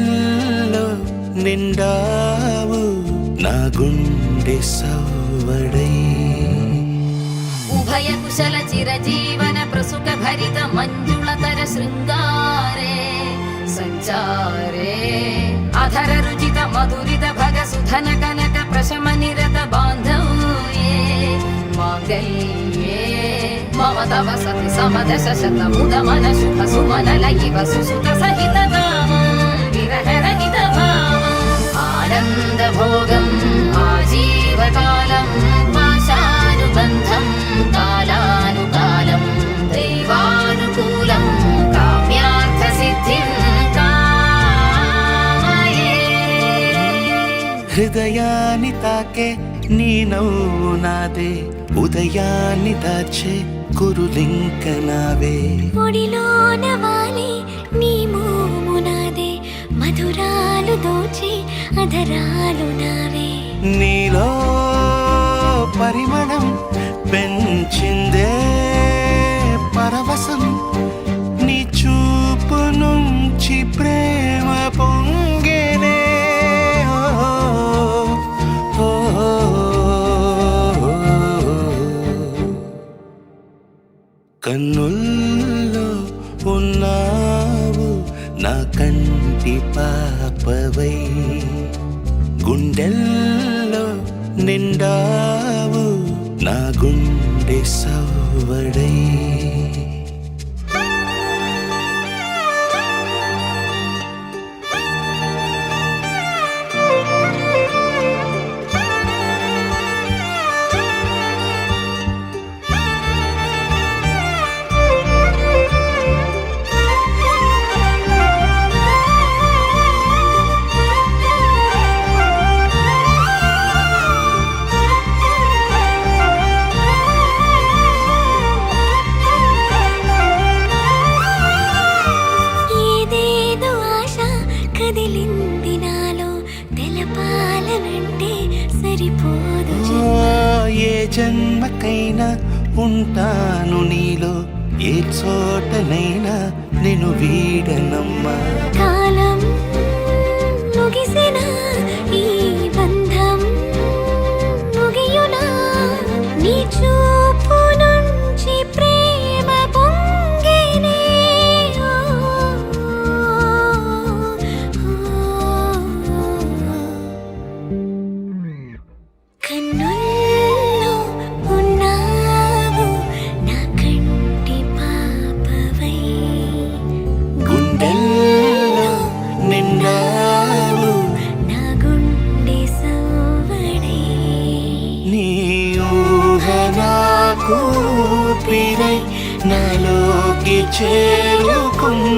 గుండెల్లో నిండావు నా గుండె సవ్వడై ఉభయ కుశల చిరజీవన ప్రసుక భరిత మంజుళతర శృంగారే సంచారే అధర రుచిత మధురిత భగ సుధన కనక ప్రశమ నిరత బాంధవ్యే మాంగళ్యే మమ తవ సతి సమదశ శత ముద మన శుభ సుమనల ఇవ సుసుత సహిత విరహ రహిత భావం ఆనంద భోగం ఆజీవకాలం పాశానుబంధం కాలానుకాలం దైవానుకూలం కామ్యార్థ సిద్ధిం కామయే. హృదయాన్ని తాకే నీ నవ్వు నాదే ఉదయాన్ని దాచే కురులింక నావే ఒడిలోన వాలి నీ మోము నాదే మధురాలు దోచే అధరాలు నావే నీలో పరిమళం పెంచిందే పరవశం నీ చూపు నుంచి ప్రేమ పొంగేనే కన్నుల్లో ఉన్నావు నా కంటి పాపవై గుండెల్లో నిండావు నా గుండె సవ్వడై కదిలింది నాలో తెలపాలనంటే సరిపోదు ఏ జన్మకైనా ఉంటాను నీలో ఏ చోటనైనా నేను వీడనమ్మా కాలం ముగిసిన ఈ బంధం ముగియునా నీ చూపు నుంచి ప్రేమ పొంగేనే కన్నుల్లో ఉన్నావు నా కంటి పాపవై గుండెల్లో నిండావు నా గుండె సవ్వడై నీ ఊహ నాకు ఊపిరై నాలోకి చేరుకున్నదే